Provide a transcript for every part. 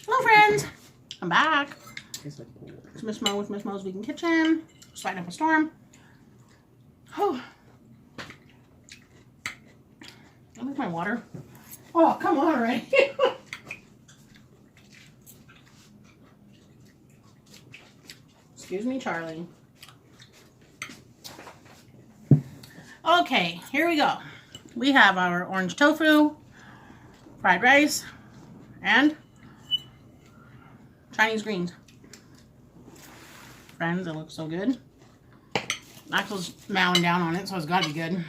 Hello, friends. I'm back. Tastes like cool. It's Miss Mo with Miss Mo's Vegan Kitchen. Just fighting up a storm. Oh. I like my water. Oh, come on already. Excuse me, Charlie. Okay, here we go. We have our orange tofu, fried rice, and Chinese greens. Friends, it looks so good. Axel's mowing down on it, so it's gotta be good.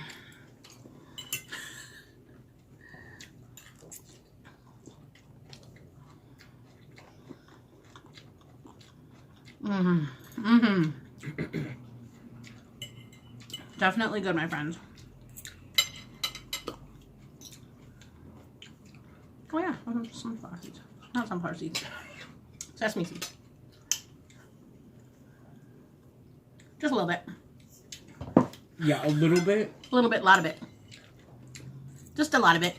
Definitely good, my friends. Oh yeah, sunflower seeds. Not sunflower seeds. Sesame seeds. Just a little bit. Yeah, a little bit. A little bit, a lot of it. Just a lot of it.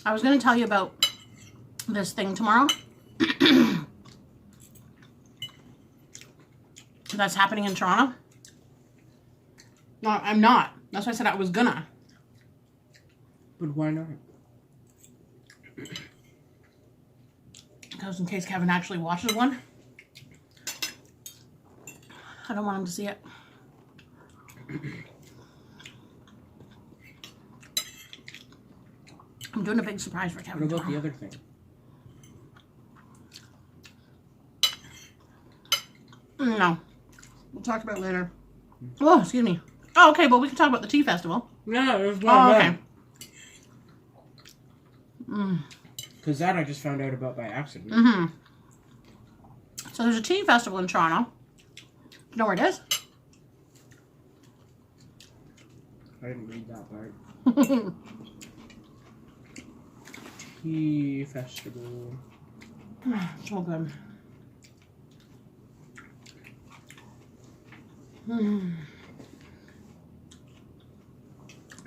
I was going to tell you about this thing tomorrow that's happening in Toronto. No, I'm not. That's why I said I was gonna. But why not? Because in case Kevin actually watches one, I don't want him to see it. I'm doing a big surprise for Kevin. What about tomorrow. the other thing? No. We'll talk about it later. Oh, excuse me. Oh, okay, but we can talk about the tea festival. No, it was Oh, okay. Because that I just found out about by accident. So there's a tea festival in Toronto. You know where it is? I didn't read that part. Tea festival. So good.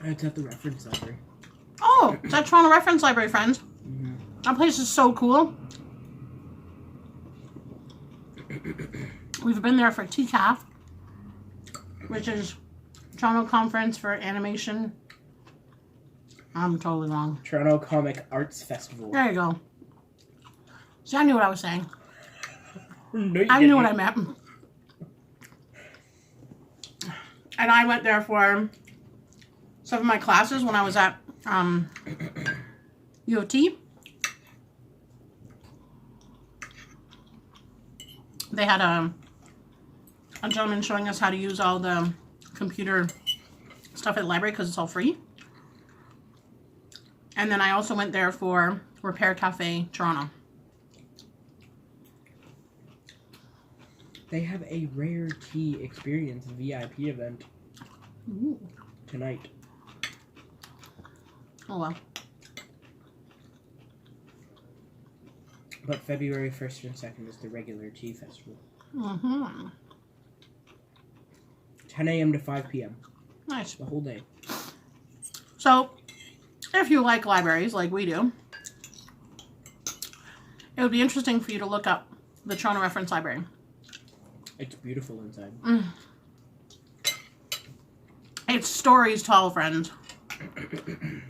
It's at the reference library. Oh, it's at Toronto Reference Library, friends. That place is so cool. We've been there for TCAF, which is Toronto Conference for Animation. I'm totally wrong. Toronto Comic Arts Festival. There you go. See, I knew what I was saying. No, I knew what I meant. And I went there for some of my classes when I was at U of T. They had a gentleman showing us how to use all the computer stuff at the library because it's all free. And then I also went there for Repair Cafe Toronto. They have a rare tea experience VIP event tonight. Oh well. But February 1st and 2nd is the regular tea festival. 10 a.m. to 5 p.m. Nice. The whole day. So, if you like libraries like we do, it would be interesting for you to look up the Toronto Reference Library. It's beautiful inside. It's stories tall, friends.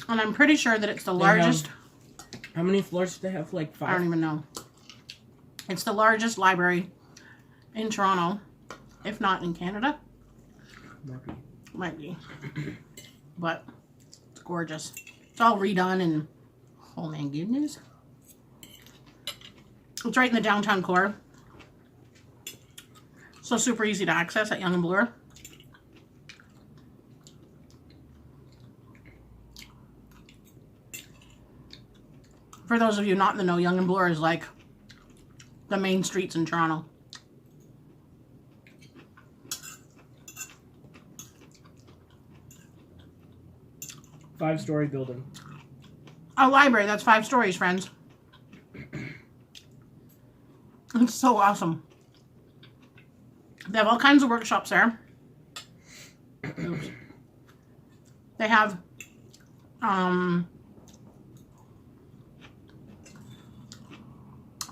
And I'm pretty sure that it's the largest. How many floors do they have? Like 5? I don't even know. It's the largest library in Toronto, if not in Canada. Might be. But it's gorgeous. It's all redone and oh my goodness. It's right in the downtown core. So super easy to access at Yonge and Bloor. For those of you not in the know, Yonge and Bloor is like the main streets in Toronto. Five-story building. A library that's 5 stories, friends. It's so awesome. They have all kinds of workshops there. Oops. They have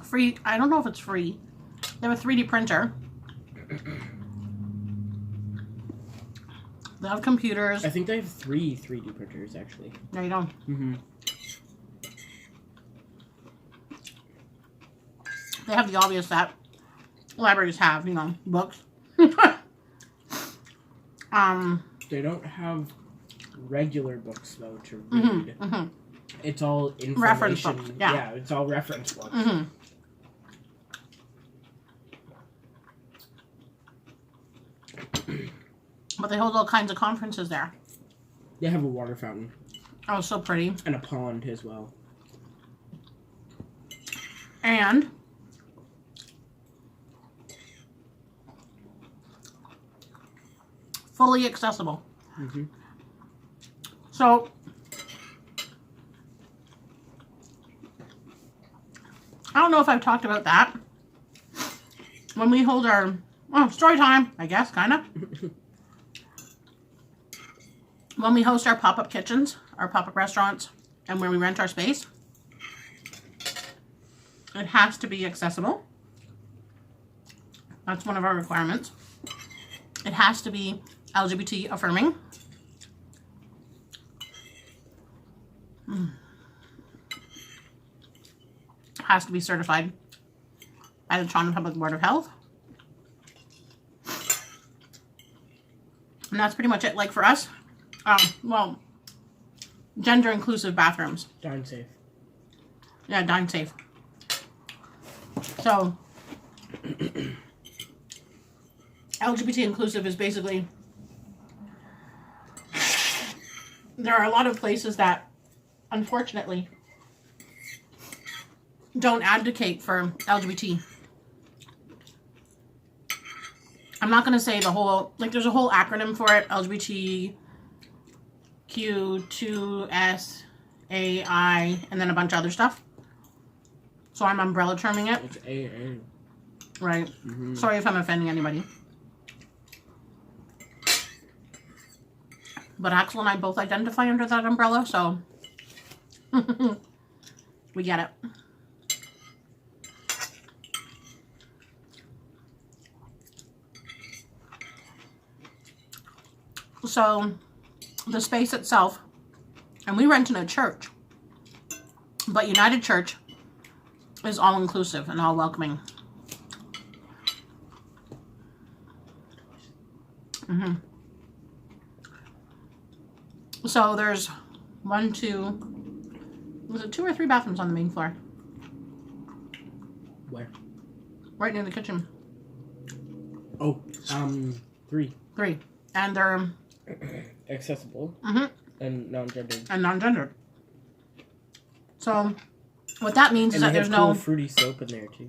free, I don't know if it's free. They have a 3D printer. They have computers. I think they have 3 3D printers, actually. There you go. Mm-hmm. They have the obvious that libraries have, you know, books. They don't have regular books, though, to read. It's all information. Reference books, yeah. It's all reference books. But they hold all kinds of conferences there. They have a water fountain. Oh, so pretty. And a pond as well. And fully accessible. So I don't know if I've talked about that. When we hold our story time, I guess, kind of. When we host our pop-up kitchens, our pop-up restaurants, and when we rent our space, it has to be accessible. That's one of our requirements. It has to be LGBT affirming. Has to be certified by the Toronto Public Board of Health. And that's pretty much it. Like for us, well, gender inclusive bathrooms. Dine safe. Yeah, dine safe. So, LGBT inclusive is basically, there are a lot of places that, unfortunately, don't advocate for LGBT. I'm not going to say the whole, like there's a whole acronym for it, LGBTQ2SAI, and then a bunch of other stuff. So I'm umbrella terming it. It's AA. Right. Sorry if I'm offending anybody. But Axel and I both identify under that umbrella, so we get it. So the space itself, and we rent in a church, but United Church is all inclusive and all welcoming. So there's 1, 2, was it 2 or 3 bathrooms on the main floor? Where? Right near the kitchen. Oh, 3. 3. And they're accessible and non-gendered. And non-gendered. So what that means is that there's no fruity soap in there too.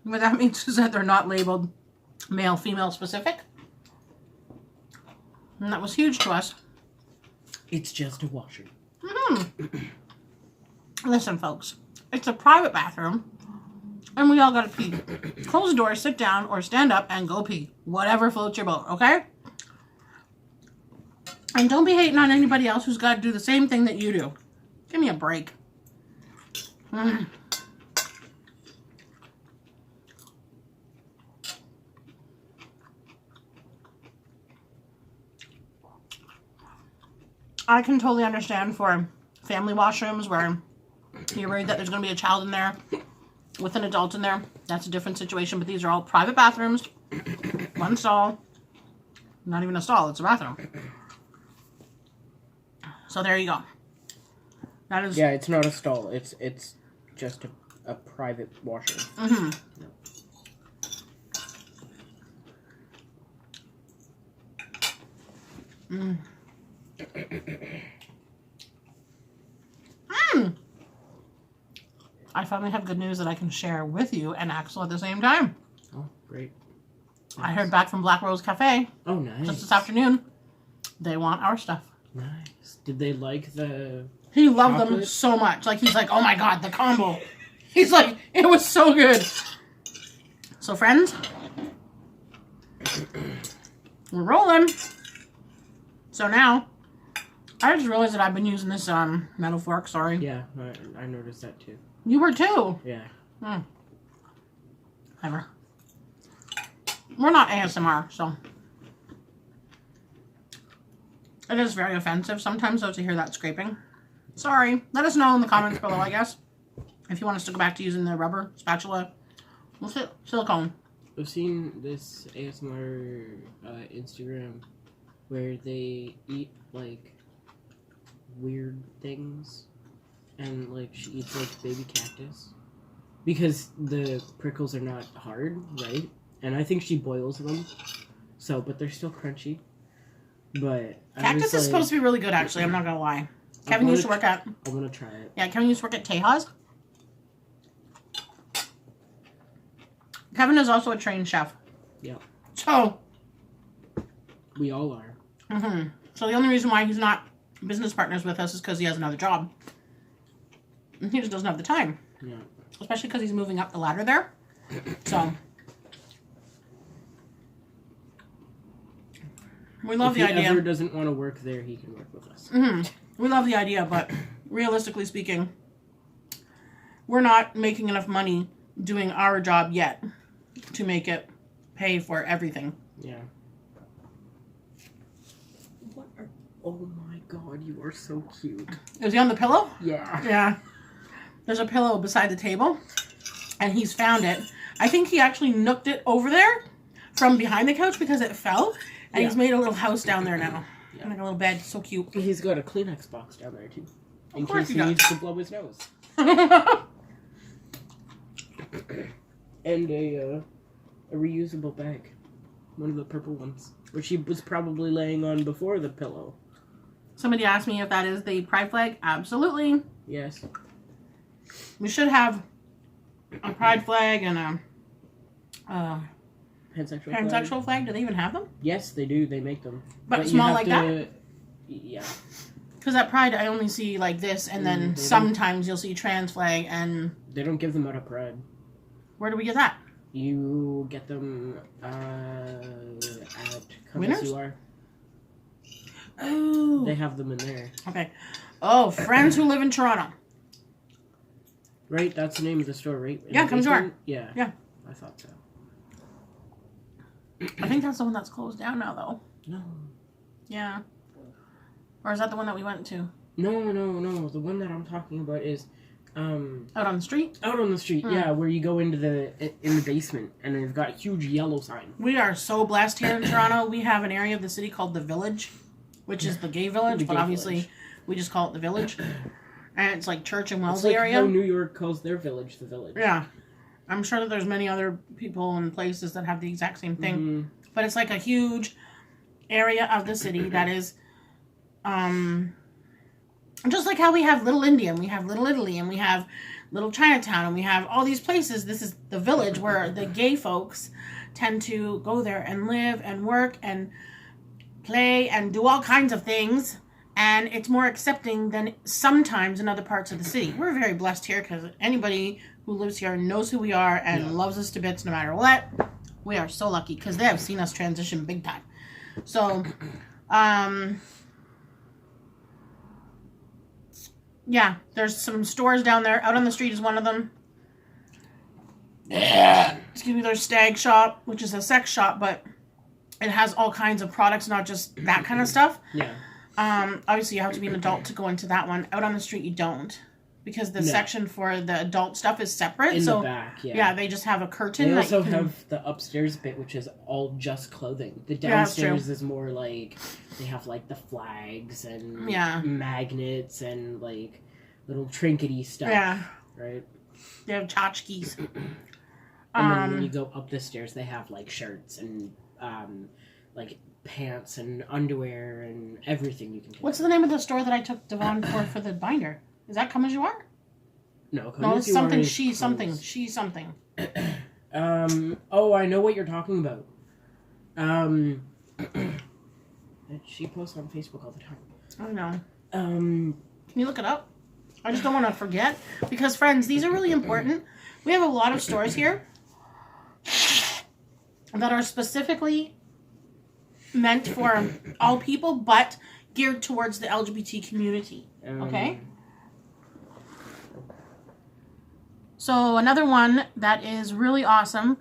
What that means is that they're not labeled male, female specific. And that was huge to us. It's just a washer. Listen, folks. It's a private bathroom. And we all gotta pee. Close the door, sit down, or stand up and go pee. Whatever floats your boat, okay? And don't be hating on anybody else who's got to do the same thing that you do. Give me a break. I can totally understand for family washrooms where you're worried that there's going to be a child in there with an adult in there. That's a different situation, but these are all private bathrooms. One stall. Not even a stall, it's a bathroom. So there you go. That is... Yeah, it's not a stall. It's just a private washroom. I finally have good news that I can share with you and Axel at the same time. Oh, great. Nice. I heard back from Black Rose Cafe. Oh, nice. Just this afternoon. They want our stuff. Nice. Did they like the... He loved them so much. Like, he's like, oh my god, the combo. He's like, it was so good. So, friends, we're rolling. So now, I just realized that I've been using this metal fork. Sorry. Yeah, I noticed that too. You were too. Yeah. Whatever. We're not ASMR, so it is very offensive sometimes though to hear that scraping. Sorry. Let us know in the comments below, I guess, if you want us to go back to using the rubber spatula. What's it? Silicone. I've seen this ASMR Instagram where they eat like weird things, and like she eats like baby cactus because the prickles are not hard, right? And I think she boils them, so but they're still crunchy. But Cactus is supposed to be really good, actually. I'm not gonna lie. Kevin used to work at. I want to try it. Yeah, Kevin used to work at Tejas. Kevin is also a trained chef. Yeah. So. We all are. So the only reason why he's not business partners with us is because he has another job. And he just doesn't have the time. Yeah. Especially because he's moving up the ladder there. So. We love the idea. If he ever doesn't want to work there, he can work with us. We love the idea, but realistically speaking, we're not making enough money doing our job yet to make it pay for everything. Yeah. Oh my god, you are so cute. Is he on the pillow? Yeah. Yeah. There's a pillow beside the table, and he's found it. I think he actually nooked it over there from behind the couch because it fell, and he's made a little house down there now. Yeah. Like a little bed. So cute. He's got a Kleenex box down there, too. In course case he needs to blow his nose. And a reusable bag. One of the purple ones. Which he was probably laying on before the pillow. Somebody asked me if that is the pride flag. Absolutely. Yes. We should have a pride flag and a pansexual flag. Do they even have them? Yes, they do. They make them. But small like that? Yeah. Because at Pride, I only see like this, and then sometimes you'll see trans flag, and... They don't give them out of Pride. Where do we get that? You get them at Winners? Oh. They have them in there. Okay. Oh, Friends Who Live in Toronto. Right, that's the name of the store, right? Yeah, come to our. Yeah. Yeah. I thought so. I think that's the one that's closed down now, though. No. Yeah. Or is that the one that we went to? No. The one that I'm talking about is... out on the street? Out on the street, yeah, where you go into in the basement, and they've got a huge yellow sign. We are so blessed here in Toronto. We have an area of the city called the Village, which is the gay village, but obviously we just call it the Village. And it's like Church and Wellesley area. How New York calls their village the Village. Yeah. I'm sure that there's many other people and places that have the exact same thing. But it's like a huge area of the city that is... just like how we have Little India, and we have Little Italy, and we have Little Chinatown, and we have all these places. This is the Village where the gay folks tend to go there and live and work and play and do all kinds of things. And it's more accepting than sometimes in other parts of the city. We're very blessed here because anybody who lives here knows who we are and loves us to bits no matter what. We are so lucky because they have seen us transition big time. So, yeah, there's some stores down there. Out on the street is one of them. Excuse me, there's Stag Shop, which is a sex shop, but it has all kinds of products, not just that kind of stuff. Yeah. Obviously, you have to be an adult to go into that one. Out on the street, you don't. Because the section for the adult stuff is separate. In the back, yeah. Yeah, they just have a curtain. They also have the upstairs bit, which is all just clothing. The downstairs is more like, they have like the flags and magnets and like little trinkety stuff. Yeah. Right? They have tchotchkes. And then when you go up the stairs, they have like shirts and like pants and underwear and everything you can get. What's the name of the store that I took Devon for the binder? Is that Come As You Are? No, it's something She Something. She Something. Oh, I know what you're talking about. She posts on Facebook all the time. I know. Can you look it up? I just don't want to forget. Because, friends, these are really important. We have a lot of stores here. that are specifically meant for all people, but geared towards the LGBT community. Okay? So another one that is really awesome,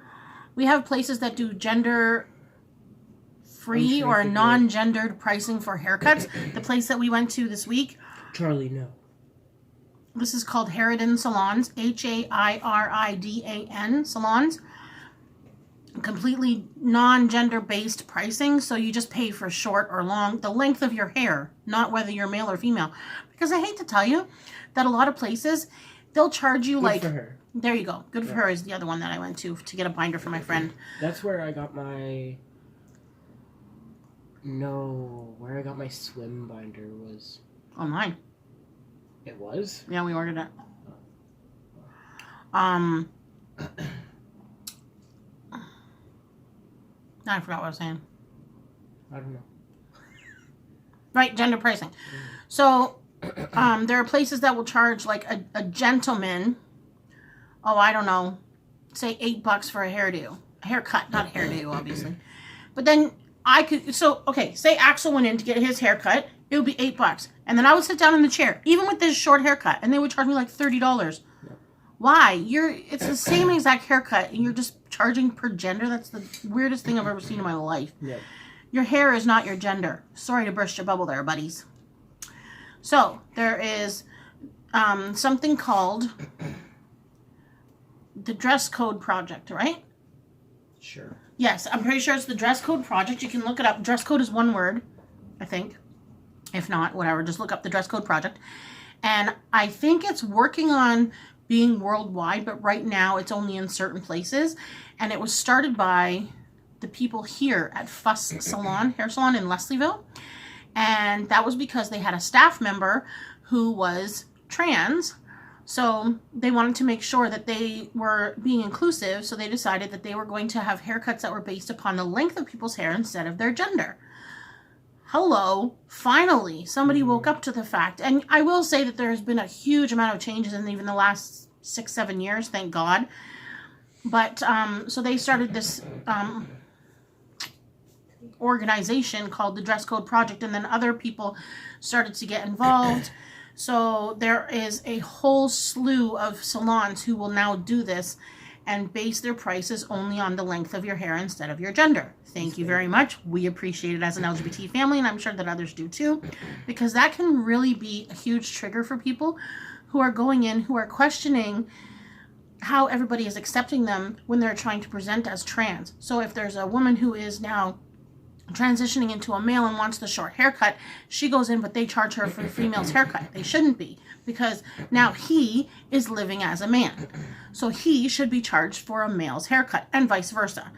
we have places that do gender-free or non-gendered pricing for haircuts. The place that we went to this week... Charlie, no. This is called Haridan Salons, H-A-I-R-I-D-A-N Salons. Completely non-gender based pricing, so you just pay for short or long, the length of your hair, not whether you're male or female. Because I hate to tell you that a lot of places, they'll charge you Good for her. There you go. Good for her is the other one that I went to get a binder for my friend. That's where I got my... No, where I got my swim binder was... Online. It was? Yeah, we ordered it. I forgot what I was saying. I don't know. Right, gender pricing. So, there are places that will charge like a gentleman, I don't know, say $8 for a hairdo. A haircut, not a hairdo, obviously. But then I could, say Axel went in to get his haircut, it would be $8. And then I would sit down in the chair, even with this short haircut, and they would charge me like $30. Yep. Why? It's the same exact haircut, and you're just charging per gender? That's the weirdest thing I've ever seen in my life. Yep. Your hair is not your gender. Sorry to burst your bubble there, buddies. So, there is something called the Dress Code Project, right? Sure. Yes, I'm pretty sure it's the Dress Code Project. You can look it up. Dress code is one word, I think. If not, whatever, just look up the Dress Code Project. And I think it's working on being worldwide, but right now it's only in certain places. And it was started by the people here at Fuss Salon, hair salon in Leslieville. And that was because they had a staff member who was trans. So they wanted to make sure that they were being inclusive. So they decided that they were going to have haircuts that were based upon the length of people's hair instead of their gender. Hello, finally, somebody woke up to the fact. And I will say that there has been a huge amount of changes in even the last 6-7 years, thank God. But, so they started this organization called the Dress Code Project, and then other people started to get involved. So there is a whole slew of salons who will now do this and base their prices only on the length of your hair instead of your gender. Thank you very much. We appreciate it as an LGBT family, and I'm sure that others do too, because that can really be a huge trigger for people who are going in, who are questioning how everybody is accepting them when they're trying to present as trans. So if there's a woman who is now transitioning into a male and wants the short haircut, she goes in, but they charge her for the female's haircut. They shouldn't be, because now he is living as a man. So he should be charged for a male's haircut, and vice versa.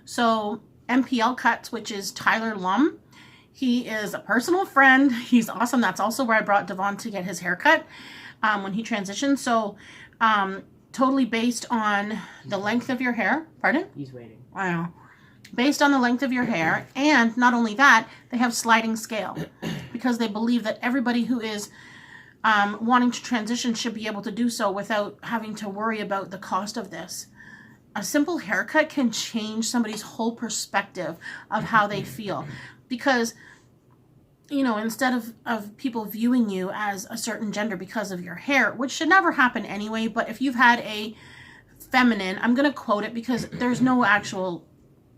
So MPL Cuts, which is Tyler Lum, he is a personal friend. He's awesome. That's also where I brought Devon to get his haircut when he transitioned. So totally based on the length of your hair. Pardon? He's waiting. I know. Based on the length of your hair, and not only that, they have sliding scale, because they believe that everybody who is wanting to transition should be able to do so without having to worry about the cost of this. A simple haircut can change somebody's whole perspective of how they feel, because, you know, instead of people viewing you as a certain gender because of your hair, which should never happen anyway, but if you've had a feminine, I'm going to quote it because there's no actual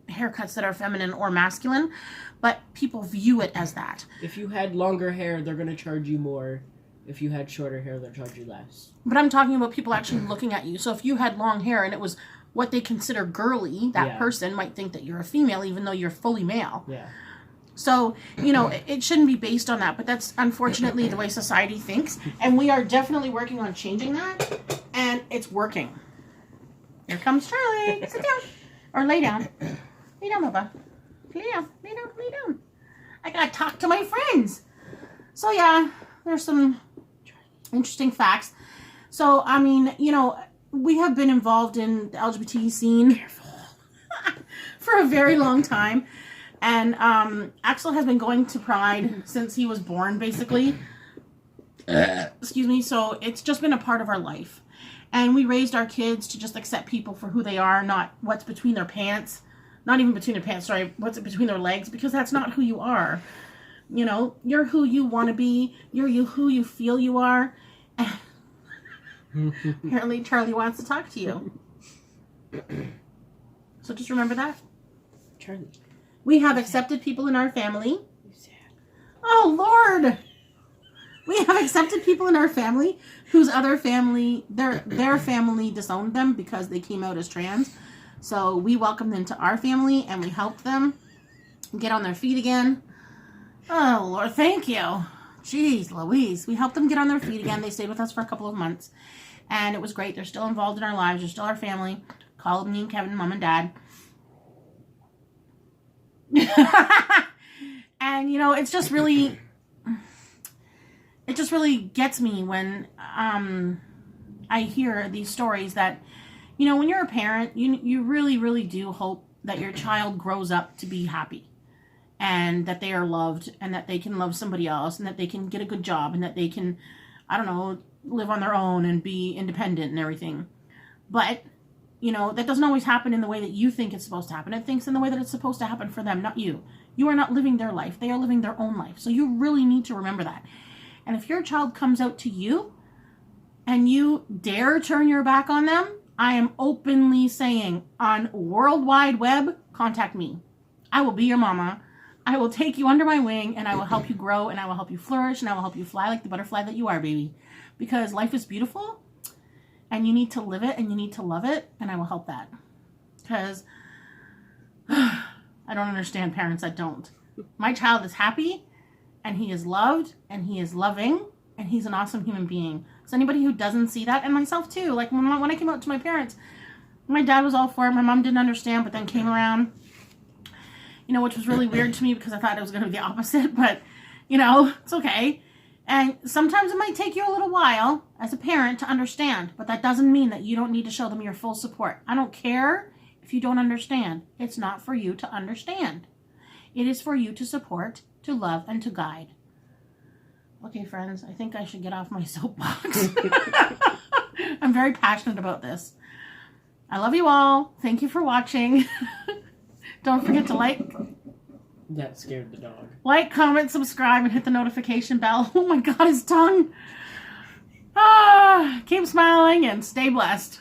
haircuts that are feminine or masculine, but people view it as that. If you had longer hair, they're going to charge you more. If you had shorter hair, they'll charge you less. But I'm talking about people actually looking at you. So if you had long hair and it was what they consider girly, that person might think that you're a female even though you're fully male. Yeah. So, you know, it shouldn't be based on that, but that's unfortunately the way society thinks, and we are definitely working on changing that, and it's working. Here comes Charlie. Sit down. Or lay down. Lay down, Bubba. Lay down. Lay down. Lay down. I gotta talk to my friends. So, yeah, there's some interesting facts. So, I mean, you know, we have been involved in the LGBT scene for a very long time. And Axel has been going to Pride since he was born, basically. Excuse me. So it's just been a part of our life. And we raised our kids to just accept people for who they are, not what's between their pants. Not even between their pants, sorry. What's it between their legs? Because that's not who you are. You know, you're who you want to be. You're who you feel you are. Apparently, Charlie wants to talk to you. So just remember that. Charlie. We have accepted people in our family. Oh, Lord. We have accepted people in our family whose other family, their family disowned them because they came out as trans. So we welcomed them to our family and we helped them get on their feet again. Oh, Lord, thank you. Jeez Louise. We helped them get on their feet again. They stayed with us for a couple of months. And it was great. They're still involved in our lives. They're still our family. Called me and Kevin, Mom and Dad. And, you know, it just really gets me when I hear these stories that, you know, when you're a parent, you really, really do hope that your child grows up to be happy and that they are loved and that they can love somebody else and that they can get a good job and that they can, I don't know, live on their own and be independent and everything. But, you know, that doesn't always happen in the way that you think it's supposed to happen. It thinks in the way that it's supposed to happen for them, not you. You are not living their life. They are living their own life. So you really need to remember that. And if your child comes out to you and you dare turn your back on them, I am openly saying on World Wide Web, contact me. I will be your mama. I will take you under my wing and I will help you grow and I will help you flourish and I will help you fly like the butterfly that you are, baby. Because life is beautiful and you need to live it and you need to love it and I will help that. Because I don't understand parents that don't. My child is happy and he is loved and he is loving and he's an awesome human being. So anybody who doesn't see that, and myself too, like when I came out to my parents, my dad was all for it. My mom didn't understand, but then came around, you know, which was really weird to me because I thought it was going to be the opposite, but, you know, it's okay. And sometimes it might take you a little while as a parent to understand, but that doesn't mean that you don't need to show them your full support. I don't care if you don't understand. It's not for you to understand. It is for you to support, to love, and to guide. Okay, friends, I think I should get off my soapbox. I'm very passionate about this. I love you all. Thank you for watching. Don't forget to like. That scared the dog. Like, comment, subscribe, and hit the notification bell. Oh my God, his tongue. Keep smiling and stay blessed.